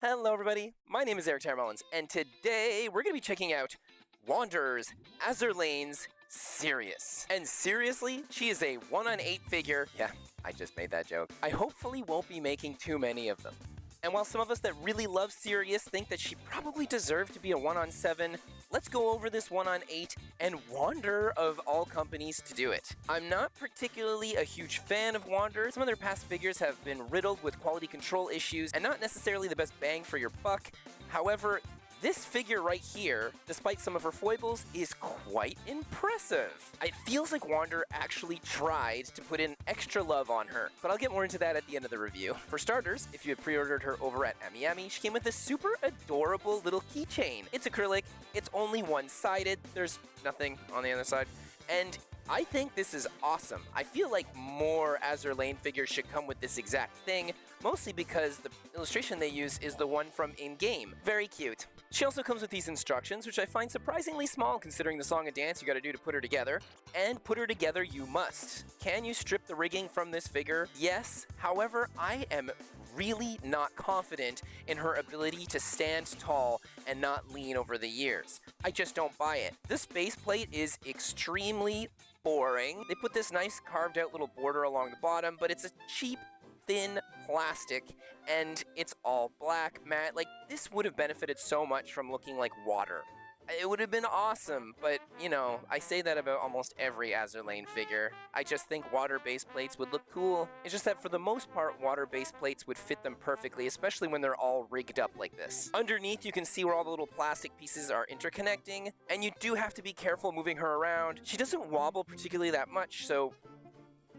Hello everybody, my name is Eric Mullins, and today we're going to be checking out Wanderer's Azur Lane's Sirius. And seriously, she is a 1/8 figure. Yeah, I just made that joke. I hopefully won't be making too many of them. And while some of us that really love Sirius think that she probably deserved to be a 1/7, let's go over this 1/8 and Wander of all companies to do it. I'm not particularly a huge fan of Wander. Some of their past figures have been riddled with quality control issues and not necessarily the best bang for your buck. However, this figure right here, despite some of her foibles, is quite impressive. It feels like Wander actually tried to put in extra love on her, but I'll get more into that at the end of the review. For starters, if you had pre-ordered her over at Ami, she came with this super adorable little keychain. It's acrylic, it's only one-sided, there's nothing on the other side, and I think this is awesome. I feel like more Azur Lane figures should come with this exact thing, mostly because the illustration they use is the one from in-game. Very cute. She also comes with these instructions, which I find surprisingly small considering the song and dance you gotta do to put her together. And put her together you must. Can you strip the rigging from this figure? Yes. However, I am really not confident in her ability to stand tall and not lean over the years. I just don't buy it. This base plate is extremely boring. They put this nice carved out little border along the bottom, but it's a cheap, thin plastic, and it's all black, matte. Like, this would have benefited so much from looking like water. It would have been awesome, but, you know, I say that about almost every Azur Lane figure. I just think water base plates would look cool. It's just that for the most part, water base plates would fit them perfectly, especially when they're all rigged up like this. Underneath, you can see where all the little plastic pieces are interconnecting, and you do have to be careful moving her around. She doesn't wobble particularly that much, so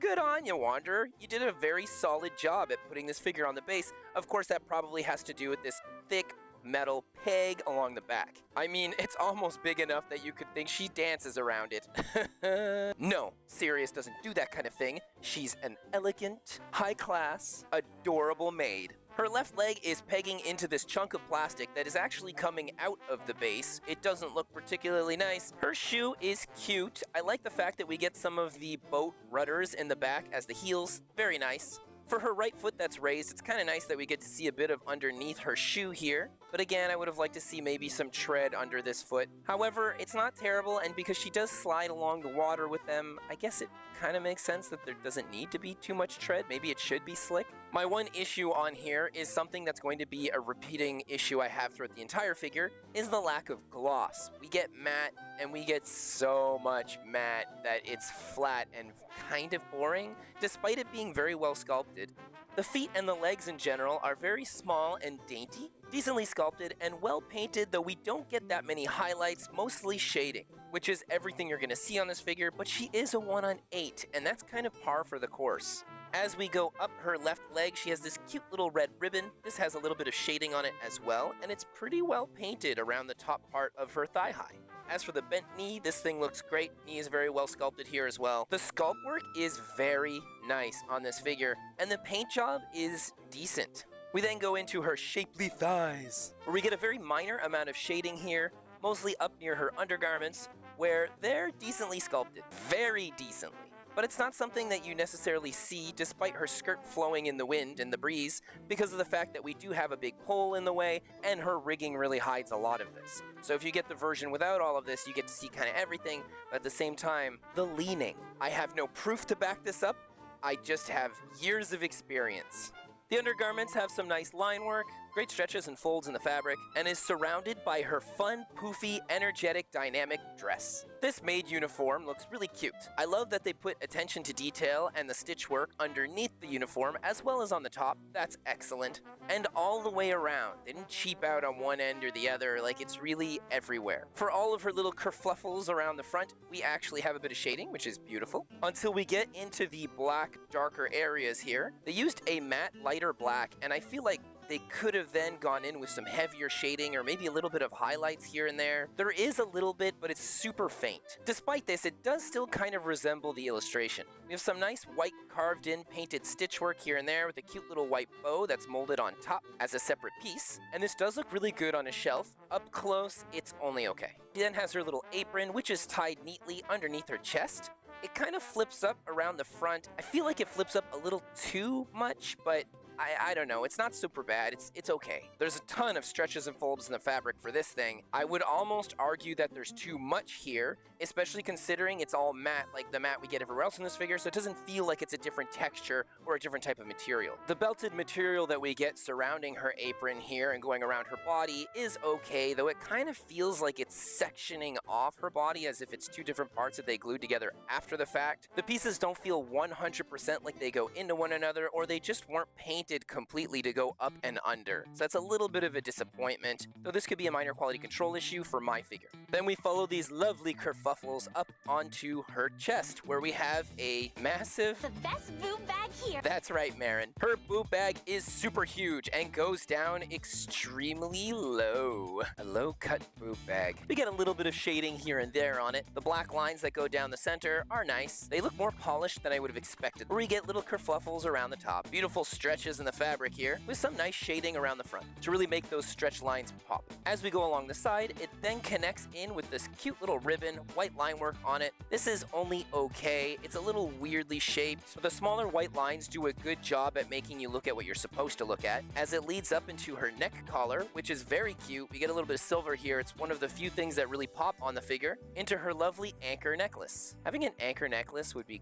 good on you, Wanderer. You did a very solid job at putting this figure on the base. Of course, that probably has to do with this thick metal peg along the back. I mean, it's almost big enough that you could think she dances around it. No, Sirius doesn't do that kind of thing. She's an elegant, high-class, adorable maid. Her left leg is pegging into this chunk of plastic that is actually coming out of the base. It doesn't look particularly nice. Her shoe is cute. I like the fact that we get some of the boat rudders in the back as the heels. Very nice. For her right foot that's raised, it's kind of nice that we get to see a bit of underneath her shoe here. But again, I would have liked to see maybe some tread under this foot. However, it's not terrible, and because she does slide along the water with them, I guess it kind of makes sense that there doesn't need to be too much tread. Maybe it should be slick. My one issue on here is something that's going to be a repeating issue I have throughout the entire figure, is the lack of gloss. We get matte, and we get so much matte that it's flat and kind of boring, despite it being very well sculpted. The feet and the legs in general are very small and dainty, decently sculpted and well painted, though we don't get that many highlights, mostly shading, which is everything you're going to see on this figure, but she is a 1/8, and that's kind of par for the course. As we go up her left leg, she has this cute little red ribbon. This has a little bit of shading on it as well, and it's pretty well painted around the top part of her thigh high. As for the bent knee, this thing looks great. Knee is very well sculpted here as well. The sculpt work is very nice on this figure, and the paint job is decent. We then go into her shapely thighs, where we get a very minor amount of shading here, mostly up near her undergarments, where they're decently sculpted. Very decently. But it's not something that you necessarily see despite her skirt flowing in the wind and the breeze because of the fact that we do have a big pole in the way and her rigging really hides a lot of this. So if you get the version without all of this, you get to see kind of everything, but at the same time, the leaning. I have no proof to back this up, I just have years of experience. The undergarments have some nice line work, great stretches and folds in the fabric, and is surrounded by her fun, poofy, energetic, dynamic dress. This maid uniform looks really cute. I love that they put attention to detail and the stitch work underneath the uniform as well as on the top. That's excellent. And all the way around. They didn't cheap out on one end or the other, like it's really everywhere. For all of her little kerfluffles around the front, we actually have a bit of shading, which is beautiful. Until we get into the black, darker areas here. They used a matte, lighter black, and I feel like they could have then gone in with some heavier shading or maybe a little bit of highlights here and there. There is a little bit, but it's super faint. Despite this, it does still kind of resemble the illustration. We have some nice white carved in painted stitch work here and there with a cute little white bow that's molded on top as a separate piece. And this does look really good on a shelf. Up close, it's only okay. She then has her little apron, which is tied neatly underneath her chest. It kind of flips up around the front. I feel like it flips up a little too much, but I don't know, it's not super bad, it's okay. There's a ton of stretches and folds in the fabric for this thing. I would almost argue that there's too much here, especially considering it's all matte like the matte we get everywhere else in this figure, so it doesn't feel like it's a different texture or a different type of material. The belted material that we get surrounding her apron here and going around her body is okay, though it kind of feels like it's sectioning off her body as if it's two different parts that they glued together after the fact. The pieces don't feel 100% like they go into one another, or they just weren't painted completely to go up and under. So that's a little bit of a disappointment, though this could be a minor quality control issue for my figure. Then we follow these lovely kerfuffles up onto her chest, where we have a massive... The best boob bag here. That's right, Marin. Her boob bag is super huge and goes down extremely low. A low-cut boob bag. We get a little bit of shading here and there on it. The black lines that go down the center are nice. They look more polished than I would have expected. Where we get little kerfuffles around the top. Beautiful stretches in the fabric here, with some nice shading around the front to really make those stretch lines pop. As we go along the side, it then connects in with this cute little ribbon, white line work on it. This is only okay. It's a little weirdly shaped, but the smaller white lines do a good job at making you look at what you're supposed to look at. As it leads up into her neck collar, which is very cute. We get a little bit of silver here. It's one of the few things that really pop on the figure. Into her lovely anchor necklace. Having an anchor necklace would be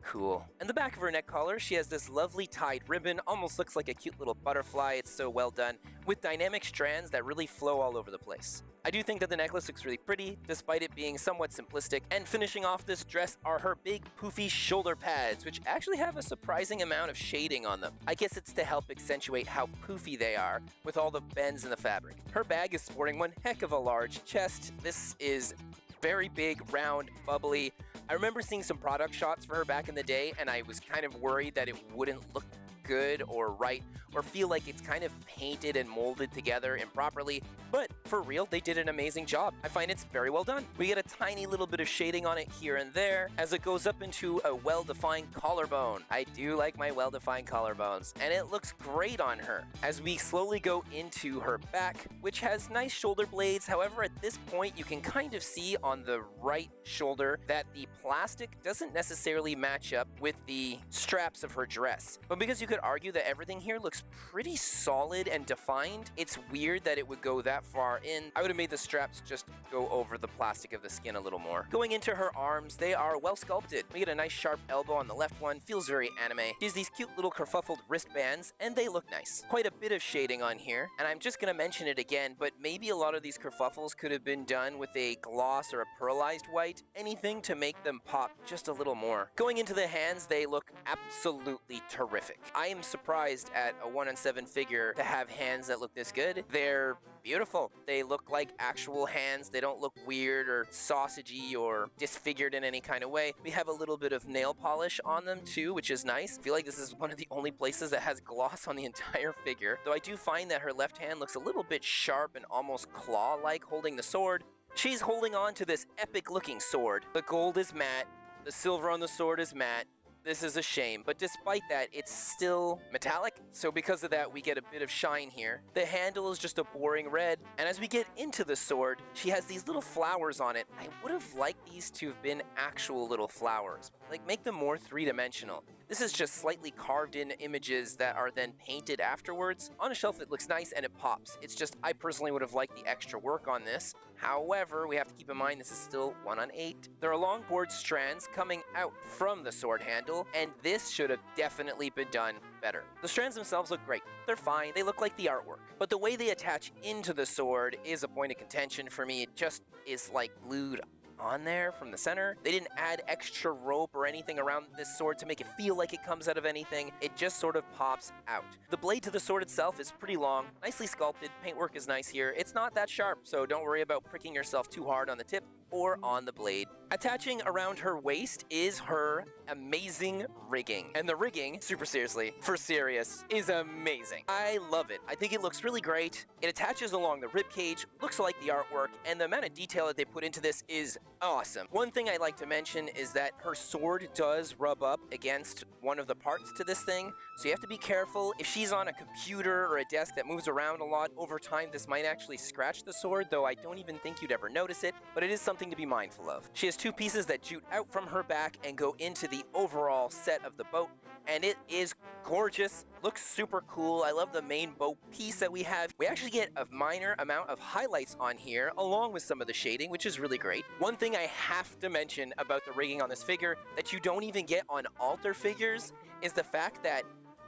cool. In the back of her neck collar, she has this lovely tied ribbon, almost looks like a cute little butterfly. It's so well done, with dynamic strands that really flow all over the place. I do think that the necklace looks really pretty, despite it being somewhat simplistic. And finishing off this dress are her big poofy shoulder pads, which actually have a surprising amount of shading on them. I guess it's to help accentuate how poofy they are with all the bends in the fabric. Her bag is sporting one heck of a large chest. This is very big, round, bubbly. I remember seeing some product shots for her back in the day, and I was kind of worried that it wouldn't look good or right, or feel like it's kind of painted and molded together improperly, but for real, they did an amazing job. I find it's very well done. We get a tiny little bit of shading on it here and there as it goes up into a well-defined collarbone. I do like my well-defined collarbones, and it looks great on her. As we slowly go into her back, which has nice shoulder blades, however, at this point, you can kind of see on the right shoulder that the plastic doesn't necessarily match up with the straps of her dress. But because you could argue that everything here looks pretty solid and defined, it's weird that it would go that far in. I would have made the straps just go over the plastic of the skin a little more. Going into her arms, they are well sculpted. We get a nice sharp elbow on the left one, feels very anime. She has these cute little kerfuffled wristbands, and they look nice. Quite a bit of shading on here, and I'm just gonna mention it again, but maybe a lot of these kerfuffles could have been done with a gloss or a pearlized white, anything to make them pop just a little more. Going into the hands, they look absolutely terrific. I am surprised at a 1/7 figure to have hands that look this good. They're beautiful. They look like actual hands. They don't look weird or sausagey or disfigured in any kind of way. We have a little bit of nail polish on them too, which is nice. I feel like this is one of the only places that has gloss on the entire figure, though I do find that her left hand looks a little bit sharp and almost claw-like holding the sword. She's holding on to this epic looking sword. The gold is matte. The silver on the sword is matte. This is a shame, but despite that, it's still metallic, so because of that, we get a bit of shine here. The handle is just a boring red, and as we get into the sword, she has these little flowers on it. I would have liked these to have been actual little flowers. Like, make them more three-dimensional. This is just slightly carved in images that are then painted afterwards. On a shelf, it looks nice and it pops. It's just, I personally would have liked the extra work on this. However, we have to keep in mind this is still 1/8. There are long board strands coming out from the sword handle, and this should have definitely been done better. The strands themselves look great. They're fine. They look like the artwork. But the way they attach into the sword is a point of contention for me. It just is like glued on there from the center. They didn't add extra rope or anything around this sword to make it feel like it comes out of anything. It just sort of pops out. The blade to the sword itself is pretty long, nicely sculpted. Paintwork is nice here. It's not that sharp, so don't worry about pricking yourself too hard on the tip or on the blade. Attaching around her waist is her amazing rigging. And the rigging, super seriously, for Sirius, is amazing. I love it. I think it looks really great. It attaches along the ribcage, looks like the artwork, and the amount of detail that they put into this is awesome. One thing I'd like to mention is that her sword does rub up against one of the parts to this thing, so you have to be careful. If she's on a computer or a desk that moves around a lot, over time this might actually scratch the sword, though I don't even think you'd ever notice it, but it is something something to be mindful of. She has two pieces that jute out from her back and go into the overall set of the boat, and it is gorgeous, looks super cool. I love the main boat piece that we have. We actually get a minor amount of highlights on here, along with some of the shading, which is really great. One thing I have to mention about the rigging on this figure that you don't even get on altar figures is the fact that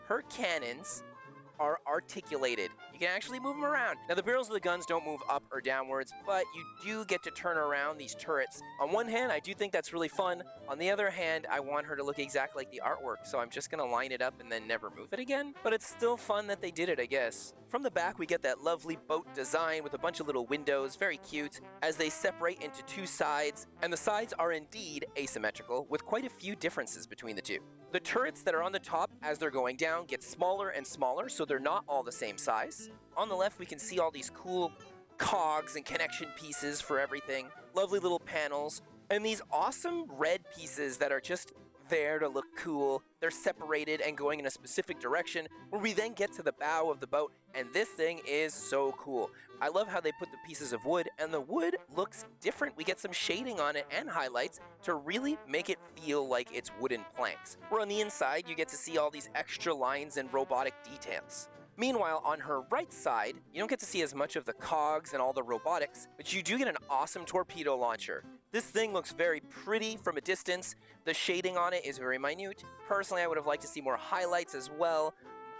her cannons are articulated. You can actually move them around. Now, the barrels of the guns don't move up or downwards, but you do get to turn around these turrets. On one hand, I do think that's really fun. On the other hand, I want her to look exactly like the artwork, so I'm just gonna line it up and then never move it again. But it's still fun that they did it, I guess. From the back, we get that lovely boat design with a bunch of little windows, very cute, as they separate into two sides, and the sides are indeed asymmetrical, with quite a few differences between the two. The turrets that are on the top as they're going down get smaller and smaller, so they're not all the same size. On the left, we can see all these cool cogs and connection pieces for everything, lovely little panels, and these awesome red pieces that are just there to look cool. They're separated and going in a specific direction, where we then get to the bow of the boat, and this thing is so cool. I love how they put the pieces of wood, and the wood looks different. We get some shading on it and highlights to really make it feel like it's wooden planks. Where on the inside, you get to see all these extra lines and robotic details. Meanwhile, on her right side, you don't get to see as much of the cogs and all the robotics, but you do get an awesome torpedo launcher. This thing looks very pretty from a distance. The shading on it is very minute. Personally, I would have liked to see more highlights as well,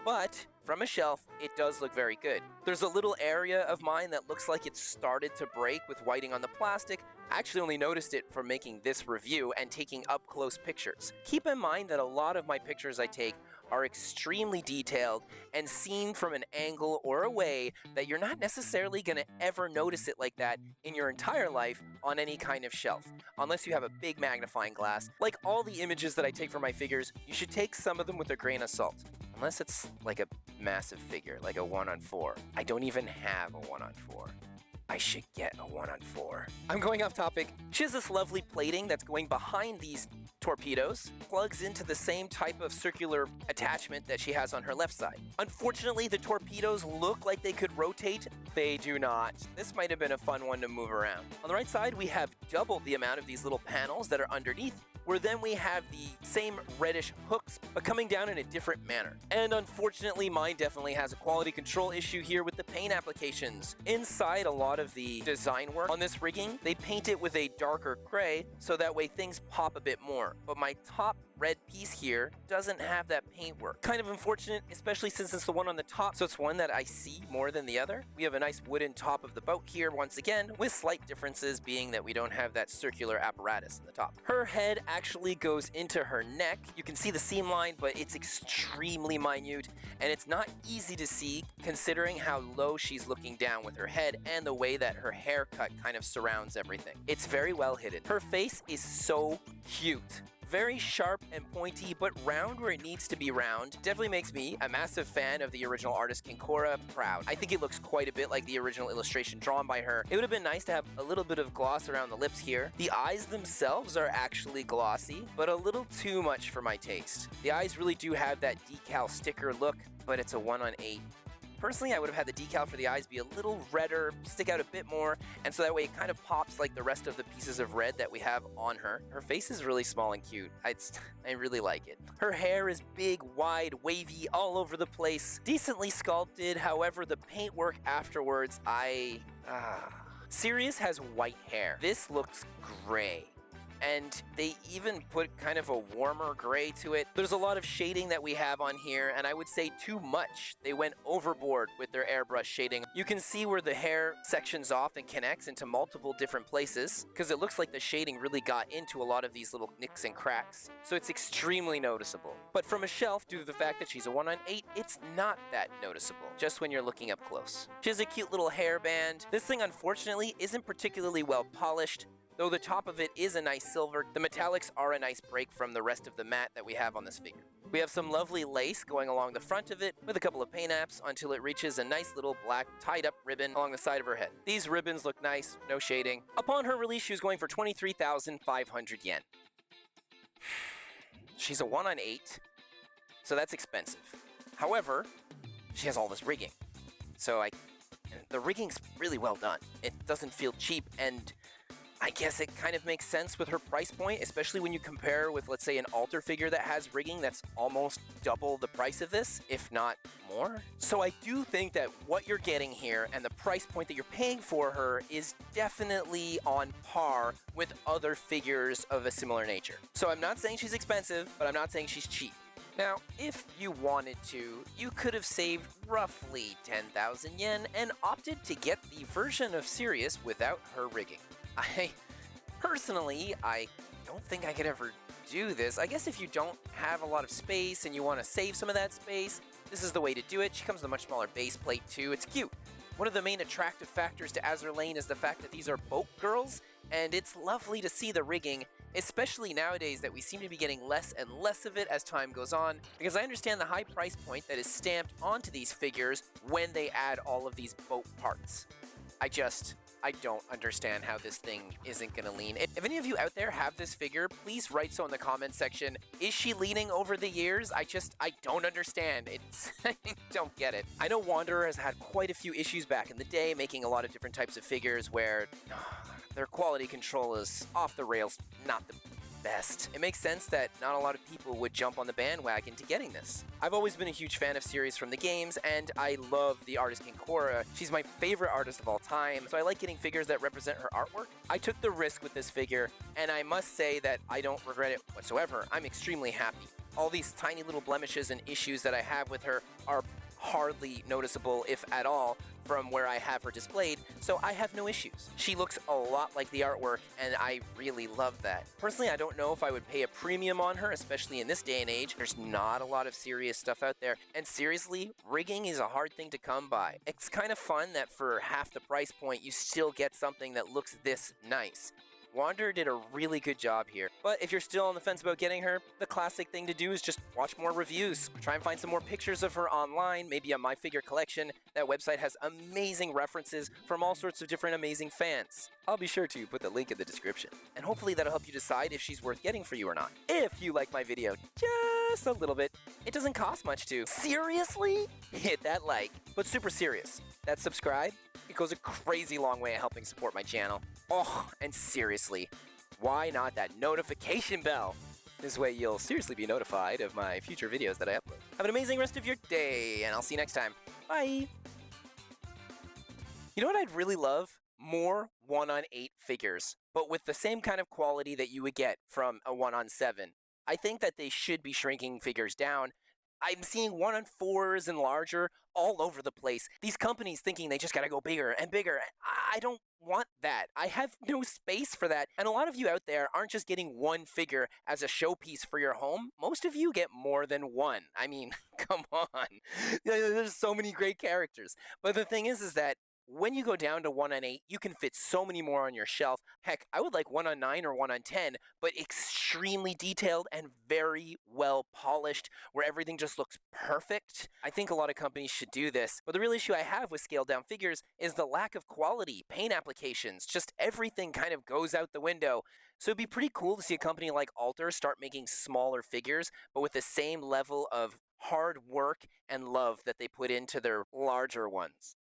but from a shelf, it does look very good. There's a little area of mine that looks like it started to break with whiting on the plastic. I actually only noticed it from making this review and taking up-close pictures. Keep in mind that a lot of my pictures I take are extremely detailed and seen from an angle or a way that you're not necessarily going to ever notice it like that in your entire life on any kind of shelf, unless you have a big magnifying glass. Like all the images that I take for my figures, you should take some of them with a grain of salt. Unless it's like a massive figure, like a 1-on-4. I don't even have a 1-on-4. I should get a 1-on-4. I'm going off topic. She has this lovely plating that's going behind these torpedoes, plugs into the same type of circular attachment that she has on her left side. Unfortunately, the torpedoes look like they could rotate. They do not. This might have been a fun one to move around. On the right side, we have double the amount of these little panels that are underneath, where then we have the same reddish hooks, but coming down in a different manner. And unfortunately, mine definitely has a quality control issue here with the paint applications. Inside a lot of the design work on this rigging, they paint it with a darker gray, so that way things pop a bit more. But my top red piece here doesn't have that paint work. Kind of unfortunate, especially since it's the one on the top, so it's one that I see more than the other. We have a nice wooden top of the boat here once again, with slight differences being that we don't have that circular apparatus in the top. Her head actually goes into her neck. You can see the seam line, but it's extremely minute, and it's not easy to see considering how low she's looking down with her head and the way that her haircut kind of surrounds everything. It's very well hidden. Her face is so cute. Very sharp and pointy, but round where it needs to be round. Definitely makes me, a massive fan of the original artist Kincora, proud. I think it looks quite a bit like the original illustration drawn by her. It would have been nice to have a little bit of gloss around the lips here. The eyes themselves are actually glossy, but a little too much for my taste. The eyes really do have that decal sticker look, but it's a 1-on-8. Personally, I would have had the decal for the eyes be a little redder, stick out a bit more, and so that way it kind of pops like the rest of the pieces of red that we have on her. Her face is really small and cute. I really like it. Her hair is big, wide, wavy, all over the place, decently sculpted. However, the paintwork afterwards, Sirius has white hair. This looks gray. And they even put kind of a warmer gray to it. There's a lot of shading that we have on here, and I would say too much. They went overboard with their airbrush shading. You can see where the hair sections off and connects into multiple different places, because it looks like the shading really got into a lot of these little nicks and cracks. So it's extremely noticeable. But from a shelf, due to the fact that she's a 1-on-8, it's not that noticeable, just when you're looking up close. She has a cute little hairband. This thing, unfortunately, isn't particularly well polished. Though the top of it is a nice silver, the metallics are a nice break from the rest of the matte that we have on this figure. We have some lovely lace going along the front of it with a couple of paint apps until it reaches a nice little black tied up ribbon along the side of her head. These ribbons look nice, no shading. Upon her release, she was going for 23,500 yen. She's a 1-on-8, so that's expensive. However, she has all this rigging. So the rigging's really well done. It doesn't feel cheap, and I guess it kind of makes sense with her price point, especially when you compare with, let's say, an altar figure that has rigging that's almost double the price of this, if not more. So I do think that what you're getting here and the price point that you're paying for her is definitely on par with other figures of a similar nature. So I'm not saying she's expensive, but I'm not saying she's cheap. Now, if you wanted to, you could have saved roughly 10,000 yen and opted to get the version of Sirius without her rigging. Personally, I don't think I could ever do this. I guess if you don't have a lot of space and you want to save some of that space, this is the way to do it. She comes with a much smaller base plate too. It's cute. One of the main attractive factors to Azur Lane is the fact that these are boat girls, and it's lovely to see the rigging, especially nowadays that we seem to be getting less and less of it as time goes on, because I understand the high price point that is stamped onto these figures when they add all of these boat parts. I don't understand how this thing isn't gonna lean. If any of you out there have this figure, please write so in the comment section. Is she leaning over the years? I don't understand. I don't get it. I know Wanderer has had quite a few issues back in the day, making a lot of different types of figures where their quality control is off the rails, not the best. It makes sense that not a lot of people would jump on the bandwagon to getting this. I've always been a huge fan of Sirius from the games, and I love the artist Kincora. She's my favorite artist of all time, so I like getting figures that represent her artwork. I took the risk with this figure, and I must say that I don't regret it whatsoever. I'm extremely happy. All these tiny little blemishes and issues that I have with her are hardly noticeable, if at all, from where I have her displayed, so I have no issues. She looks a lot like the artwork, and I really love that. Personally, I don't know if I would pay a premium on her, especially in this day and age. There's not a lot of Sirius stuff out there, and seriously, rigging is a hard thing to come by. It's kind of fun that for half the price point, you still get something that looks this nice. Wanderer did a really good job here, but if you're still on the fence about getting her, the classic thing to do is just watch more reviews. Try and find some more pictures of her online, maybe on My Figure Collection. That website has amazing references from all sorts of different amazing fans. I'll be sure to put the link in the description, and hopefully that'll help you decide if she's worth getting for you or not. If you like my video just a little bit, it doesn't cost much to. Seriously? Hit that like, but super serious. That subscribe, it goes a crazy long way at helping support my channel. Oh, and seriously, why not that notification bell? This way you'll seriously be notified of my future videos that I upload. Have an amazing rest of your day, and I'll see you next time. Bye! You know what I'd really love? More 1/8 figures, but with the same kind of quality that you would get from a 1/7. I think that they should be shrinking figures down. I'm seeing 1/4s and larger all over the place. These companies thinking they just gotta go bigger and bigger. I don't want that. I have no space for that. And a lot of you out there aren't just getting one figure as a showpiece for your home. Most of you get more than one. I mean, come on. There's so many great characters. But the thing is that when you go down to 1/8, you can fit so many more on your shelf. Heck, I would like 1/9 or 1/10, but extremely detailed and very well polished, where everything just looks perfect. I think a lot of companies should do this, but the real issue I have with scaled down figures is the lack of quality, paint applications, just everything kind of goes out the window. So it'd be pretty cool to see a company like Alter start making smaller figures, but with the same level of hard work and love that they put into their larger ones.